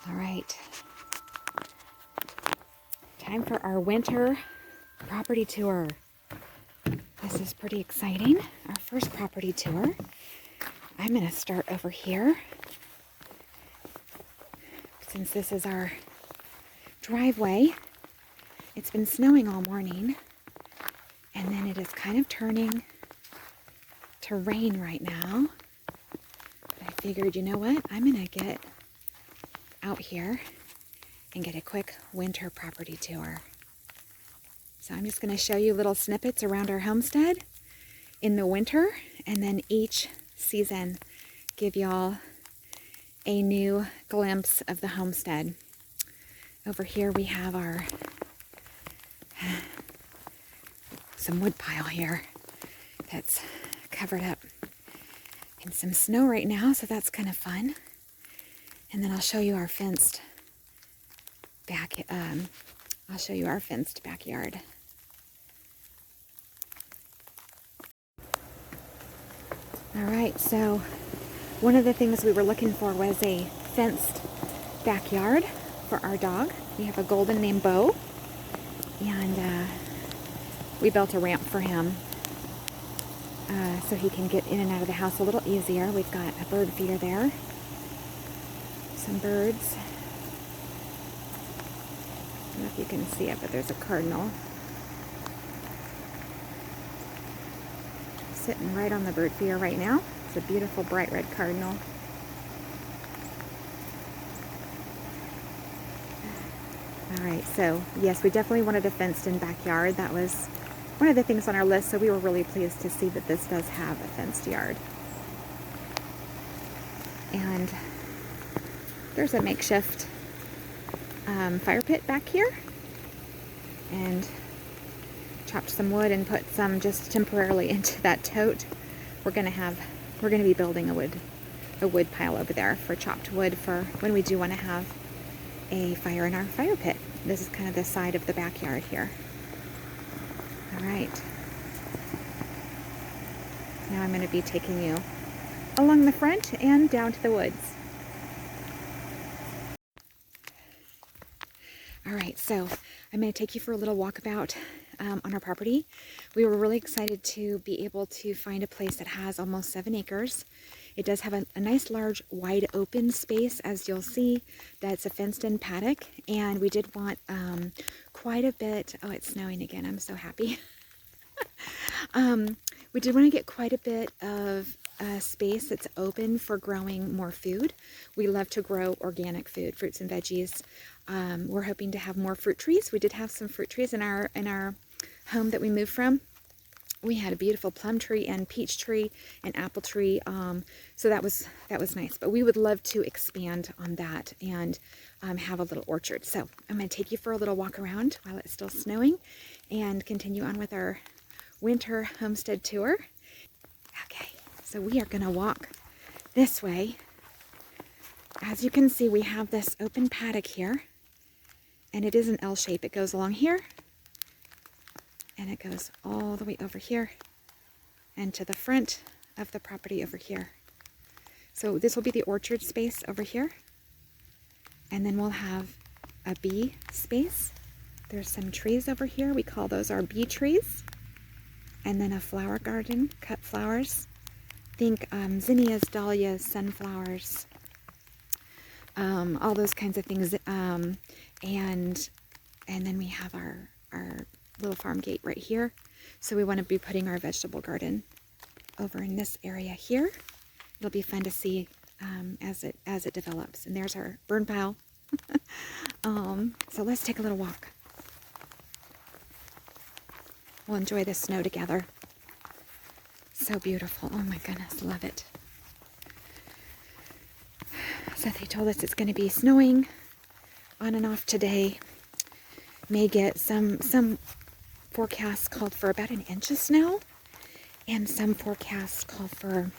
All right. Time for our winter property tour. This is pretty exciting. Our first property tour. I'm going to start over here. Since this is our driveway, it's been snowing all morning, and then it is kind of turning to rain right now. But I figured, you know what? I'm going to get out here and get a quick winter property tour. So I'm just going to show you little snippets around our homestead in the winter, and then each season give y'all a new glimpse of the homestead. Over here we have our some wood pile here that's covered up in some snow right now, so that's kind of fun. And then I'll show you our fenced backyard. All right, so one of the things we were looking for was a fenced backyard for our dog. We have a golden named Bo, and we built a ramp for him so he can get in and out of the house a little easier. We've got a bird feeder there, some birds. I don't know if you can see it, but there's a cardinal sitting right on the bird feeder right now. It's a beautiful bright red cardinal. All right, so yes, we definitely wanted a fenced-in backyard. That was one of the things on our list, so we were really pleased to see that this does have a fenced yard. And there's a makeshift fire pit back here, and chopped some wood and put some just temporarily into that tote. We're gonna be building a wood pile over there for chopped wood for when we do want to have a fire in our fire pit. This is kind of the side of the backyard here. All right. Now I'm going to be taking you along the front and down to the woods. All right, so I'm going to take you for a little walkabout on our property. We were really excited to be able to find a place that has almost 7 acres. It does have a nice large wide open space, as you'll see. That's a fenced in paddock, and we did want quite a bit. Oh, it's snowing again. I'm so happy. We did want to get quite a bit of space that's open for growing more food. We love to grow organic food, fruits and veggies. We're hoping to have more fruit trees. We did have some fruit trees in our home that we moved from. We had a beautiful plum tree and peach tree and apple tree, so that was nice. But we would love to expand on that and have a little orchard. So I'm going to take you for a little walk around while it's still snowing and continue on with our winter homestead tour. Okay, so we are going to walk this way. As you can see, we have this open paddock here, and it is an L shape. It goes along here, and it goes all the way over here and to the front of the property over here. So this will be the orchard space over here, and then we'll have a bee space. There's some trees over here. We call those our bee trees. And then a flower garden, cut flowers. Think zinnias, dahlias, sunflowers, all those kinds of things. And then we have our little farm gate right here. So we want to be putting our vegetable garden over in this area here. It'll be fun to see as it develops. And there's our burn pile. So let's take a little walk. We'll enjoy the snow together. So beautiful. Oh my goodness, love it. So they told us it's going to be snowing on and off today. May get some forecasts called for about 1 inch of snow, and some forecasts call for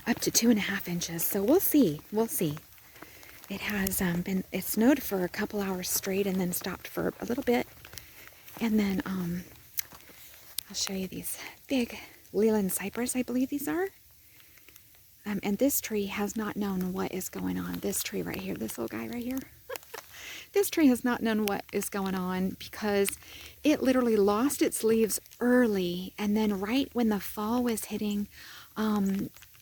up to 2.5 inches. So we'll see. We'll see. It has it snowed for a couple hours straight and then stopped for a little bit. And then I'll show you these big Leland cypress, I believe these are. And this tree has not known what is going on. This tree right here, this little guy right here. This tree has not known what is going on because it literally lost its leaves early. And then right when the fall was hitting,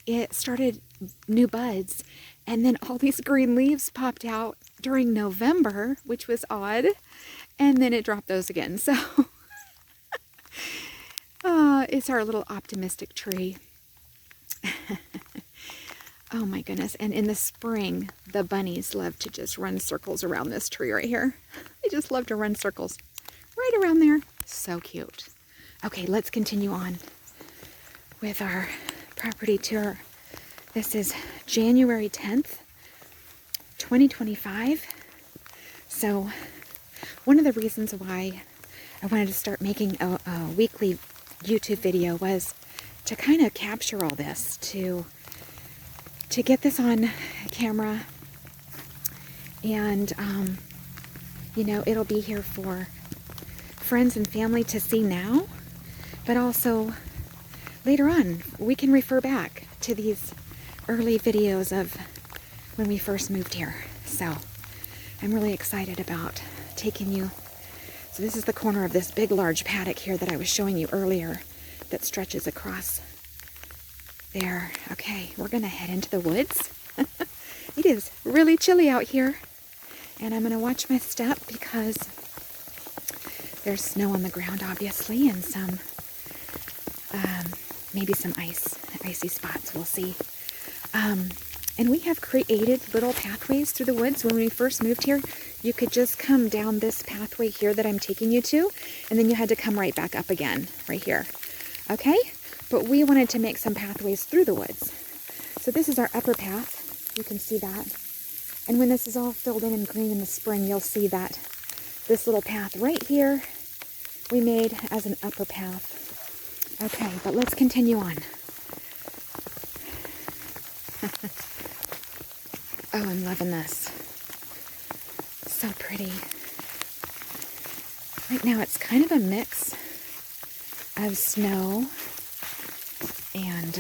it started new buds. And then all these green leaves popped out during November, which was odd. And then it dropped those again. So it's our little optimistic tree. Oh my goodness. And in the spring, the bunnies love to just run circles around this tree right here. They just love to run circles right around there. So cute. Okay, let's continue on with our property tour. This is January 10th, 2025. So one of the reasons why I wanted to start making a weekly YouTube video was to kind of capture all this, to get this on camera, and you know, it'll be here for friends and family to see now, but also later on we can refer back to these early videos of when we first moved here. So I'm really excited about taking you. So this is the corner of this big large paddock here that I was showing you earlier that stretches across there. Okay, we're gonna head into the woods. It is really chilly out here, and I'm gonna watch my step because there's snow on the ground, obviously, and some maybe some icy spots. We'll see. And we have created little pathways through the woods. When we first moved here, you could just come down this pathway here that I'm taking you to, and then you had to come right back up again, right here. Okay? But we wanted to make some pathways through the woods. So this is our upper path. You can see that. And when this is all filled in and green in the spring, you'll see that this little path right here we made as an upper path. Okay, but let's continue on. Oh, I'm loving this. So pretty. Right now it's kind of a mix of snow and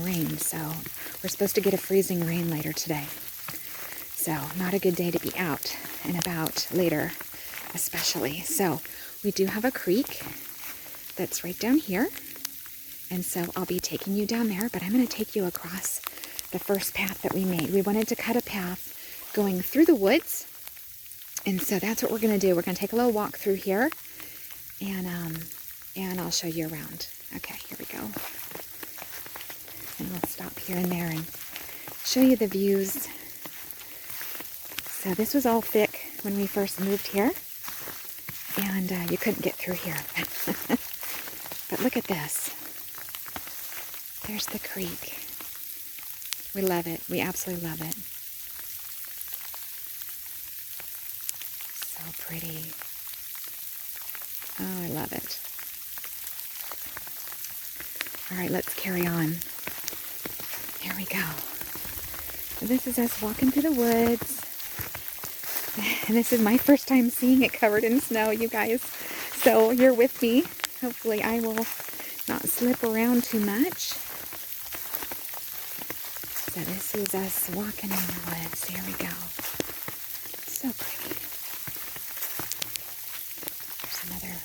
rain, so we're supposed to get a freezing rain later today. So not a good day to be out and about later, especially. So we do have a creek that's right down here, and so I'll be taking you down there, but I'm going to take you across the first path that we made. We wanted to cut a path going through the woods, and so that's what we're going to do. We're going to take a little walk through here, and I'll show you around. Okay, here we go. And we'll stop here and there and show you the views. So this was all thick when we first moved here, and you couldn't get through here. But look at this. There's the creek. We love it. We absolutely love it. So pretty. Oh, I love it. All right, let's carry on. Here we go. This is us walking through the woods. And this is my first time seeing it covered in snow, you guys. So you're with me. Hopefully I will not slip around too much. So this is us walking in the woods. Here we go. So pretty. There's another.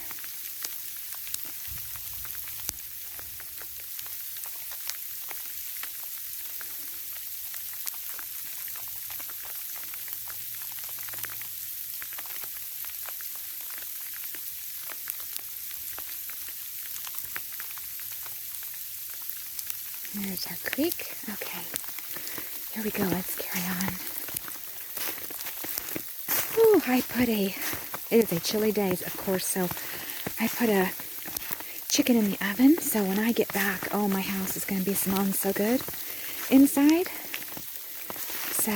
There's our creek. Okay. Here we go. Let's carry on. Ooh, it is a chilly day, of course, so I put a chicken in the oven, so when I get back, oh, my house is going to be smelling so good inside. So,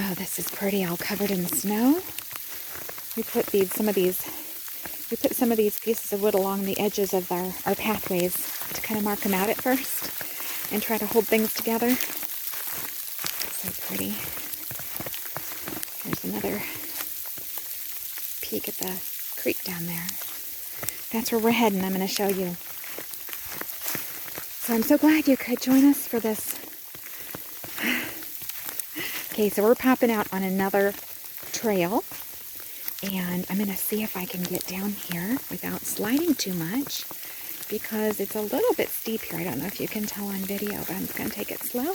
oh, this is pretty, all covered in snow. We put some of these pieces of wood along the edges of our pathways to kind of mark them out at first and try to hold things together. So pretty. Here's another peek at the creek down there. That's where we're heading. I'm going to show you. So I'm so glad you could join us for this. Okay, so we're popping out on another trail, and I'm going to see if I can get down here without sliding too much, because it's a little bit steep here. I don't know if you can tell on video, but I'm just going to take it slow.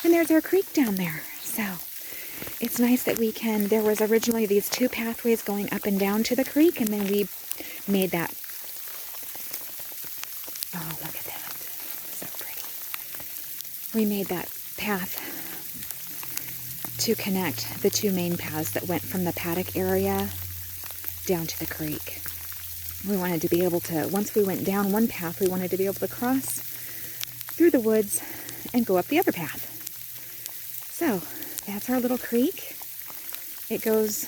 And there's our creek down there. So it's nice that we can, there was originally these two pathways going up and down to the creek, and then we made that. Oh, look at that. So pretty. We made that path to connect the two main paths that went from the paddock area down to the creek. We wanted to be able to, once we went down one path, we wanted to be able to cross through the woods and go up the other path. So that's our little creek. It goes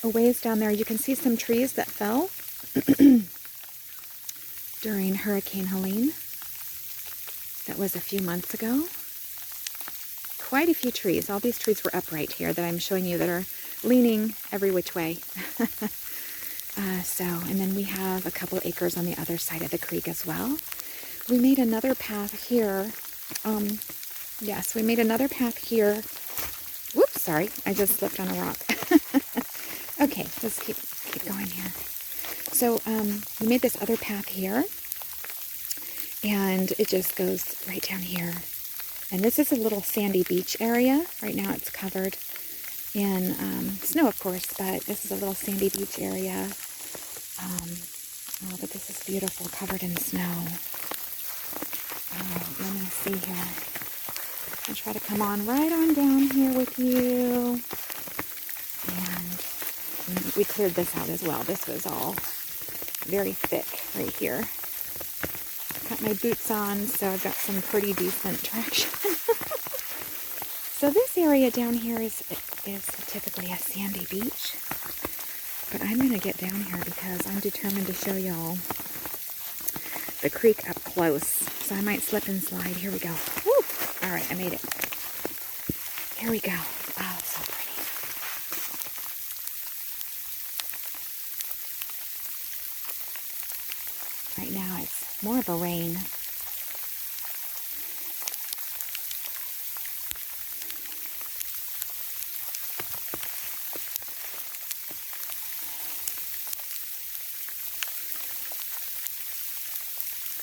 a ways down there. You can see some trees that fell during Hurricane Helene. That was a few months ago. Quite a few trees. All these trees were upright here that I'm showing you that are leaning every which way. And then we have a couple acres on the other side of the creek as well. We made another path here. Yes, we made another path here. Whoops, sorry. I just slipped on a rock. Okay, let's keep going here. So we made this other path here, and it just goes right down here. And this is a little sandy beach area. Right now it's covered in snow, of course, but this is a little sandy beach area. Oh, but this is beautiful, covered in snow. Oh, let me see here. I'll try to come on right on down here with you. And we cleared this out as well. This was all very thick right here. Got my boots on, so I've got some pretty decent traction. So this area down here is typically a sandy beach. But I'm going to get down here because I'm determined to show y'all the creek up close. So I might slip and slide. Here we go. Woo! All right, I made it. Here we go. Oh, so pretty. Right now it's more of a rain.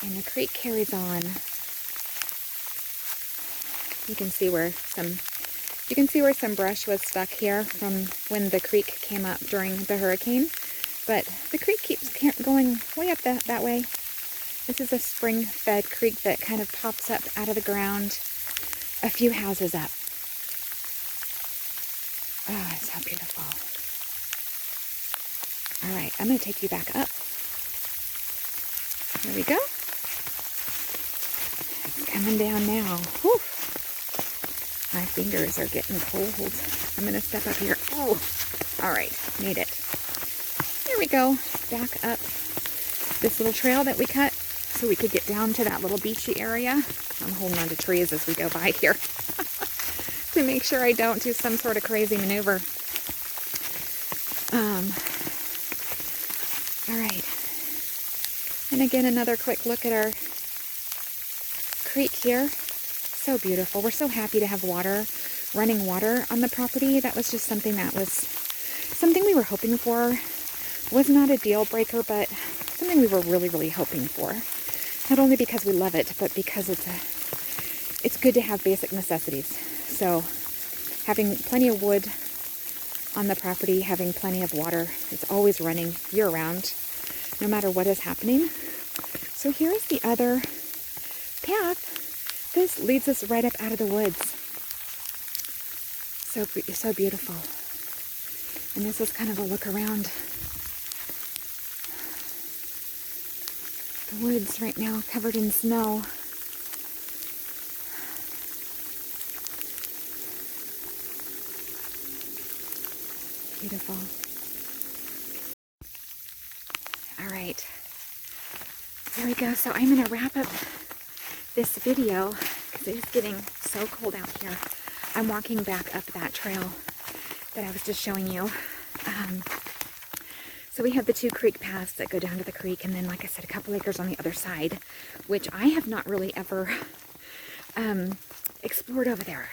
And the creek carries on. You can see where some brush was stuck here from when the creek came up during the hurricane. But the creek keeps going way up that way. This is a spring-fed creek that kind of pops up out of the ground a few houses up. Oh, it's so beautiful. All right, I'm going to take you back up. Here we go. It's coming down now. Whew. My fingers are getting cold. I'm going to step up here. Oh, all right, made it. Here we go. Back up this little trail that we cut so we could get down to that little beachy area. I'm holding on to trees as we go by here to make sure I don't do some sort of crazy maneuver. All right. And again, another quick look at our creek here. So beautiful. We're so happy to have running water on the property. That was just something we were hoping for. Was not a deal breaker, but something we were really, really hoping for. Not only because we love it, but because it's good to have basic necessities. So having plenty of wood on the property, having plenty of water, it's always running year-round, no matter what is happening. So here's the other path. This leads us right up out of the woods. So beautiful. And this is kind of a look around the woods right now, covered in snow. Beautiful. All right. There we go. So I'm going to wrap up this video because it is getting so cold out here. I'm walking back up that trail that I was just showing you. So we have the 2 creek paths that go down to the creek, and then, like I said, a couple acres on the other side, which I have not really ever explored over there.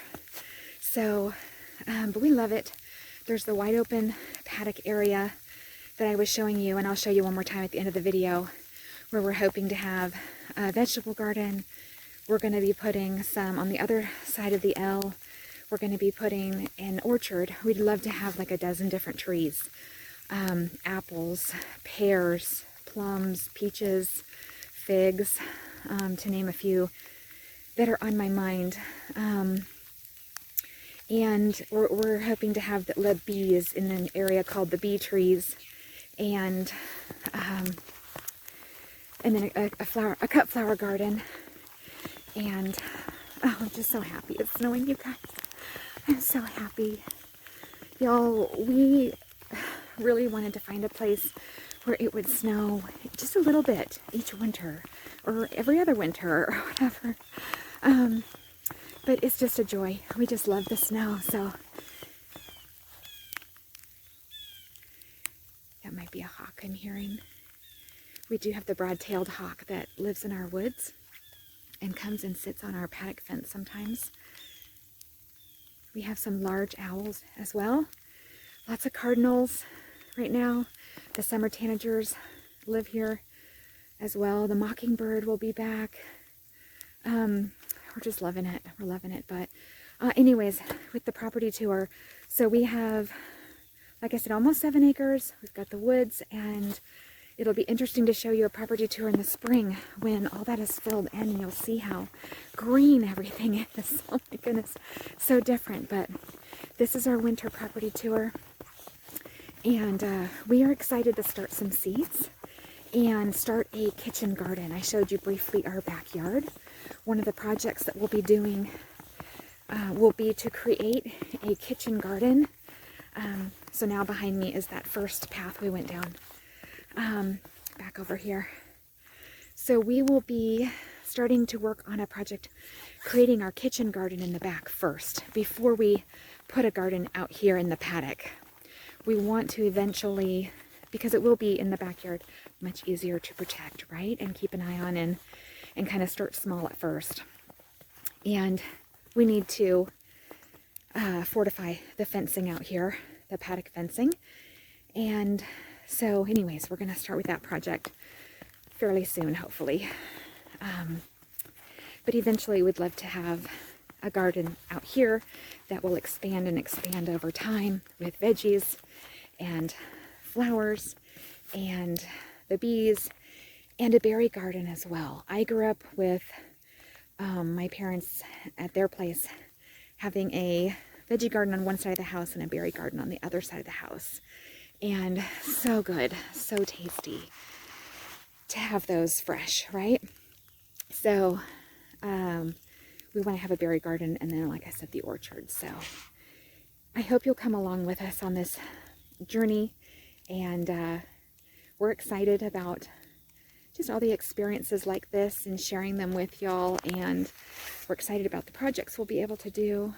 So, but we love it. There's the wide open paddock area that I was showing you, and I'll show you one more time at the end of the video, where we're hoping to have a vegetable garden. We're going to be putting some on the other side of the L. We're going to be putting an orchard. We'd love to have like a dozen different trees. Apples, pears, plums, peaches, figs, to name a few that are on my mind. And we're hoping to have the bees in an area called the bee trees, and then a cut flower garden. And oh, I'm just so happy it's snowing, you guys. I'm so happy. Y'all, we really wanted to find a place where it would snow just a little bit each winter, or every other winter, or whatever. But it's just a joy. We just love the snow. So that might be a hawk I'm hearing. We do have the broad-tailed hawk that lives in our woods and comes and sits on our paddock fence sometimes. We have some large owls as well. Lots of cardinals right now. The summer tanagers live here as well. The mockingbird will be back. We're just loving it. We're loving it. But anyways, with the property tour, so we have, like I said, almost 7 acres. We've got the woods, and it'll be interesting to show you a property tour in the spring when all that is filled in, and you'll see how green everything is. Oh my goodness, so different. But this is our winter property tour, and we are excited to start some seeds and start a kitchen garden. I showed you briefly our backyard. One of the projects that we'll be doing will be to create a kitchen garden. So now behind me is that first path we went down. Back over here. So we will be starting to work on a project creating our kitchen garden in the back first, before we put a garden out here in the paddock. We want to eventually, because it will be in the backyard, much easier to protect, right? And keep an eye on, and kind of start small at first. And we need to fortify the fencing out here, the paddock fencing. And so anyways, we're going to start with that project fairly soon, hopefully. But eventually we'd love to have a garden out here that will expand and expand over time with veggies and flowers and the bees, and a berry garden as well. I grew up with my parents at their place having a veggie garden on one side of the house and a berry garden on the other side of the house. And so good, so tasty to have those fresh, right? So we want to have a berry garden, and then, like I said, the orchard. So I hope you'll come along with us on this journey, and we're excited about just all the experiences like this and sharing them with y'all, and we're excited about the projects we'll be able to do.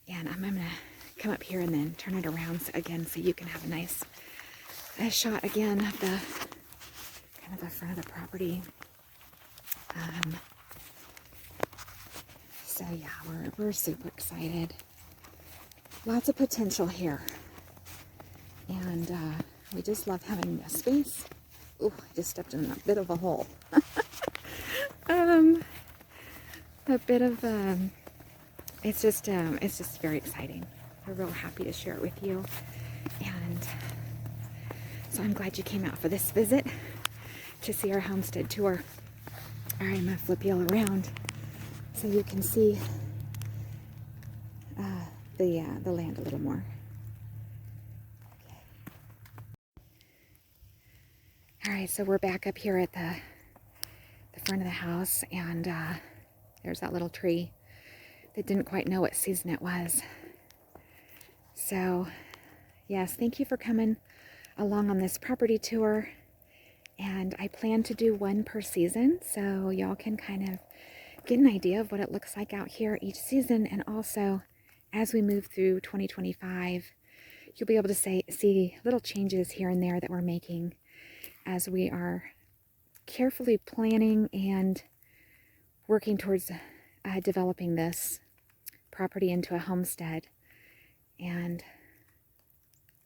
And I'm going to come up here and then turn it around again so you can have a nice shot again of the kind of the front of the property. So yeah, we're super excited. Lots of potential here, and we just love having the space. Ooh, I just stepped in a bit of a hole. A bit of it's just very exciting. We're real happy to share it with you, and so I'm glad you came out for this visit to see our homestead tour. All right, I'm gonna flip you all around so you can see the land a little more. Okay. All right, so we're back up here at the front of the house, and there's that little tree that didn't quite know what season it was. So yes, thank you for coming along on this property tour, and I plan to do one per season, so y'all can kind of get an idea of what it looks like out here each season. And also, as we move through 2025, you'll be able to see little changes here and there that we're making as we are carefully planning and working towards developing this property into a homestead. And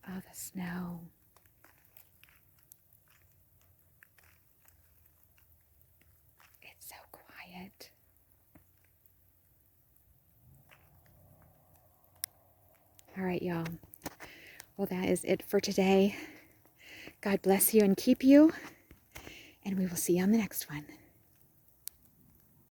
oh, the snow. It's so quiet. All right, y'all. Well, that is it for today. God bless you and keep you, and we will see you on the next one.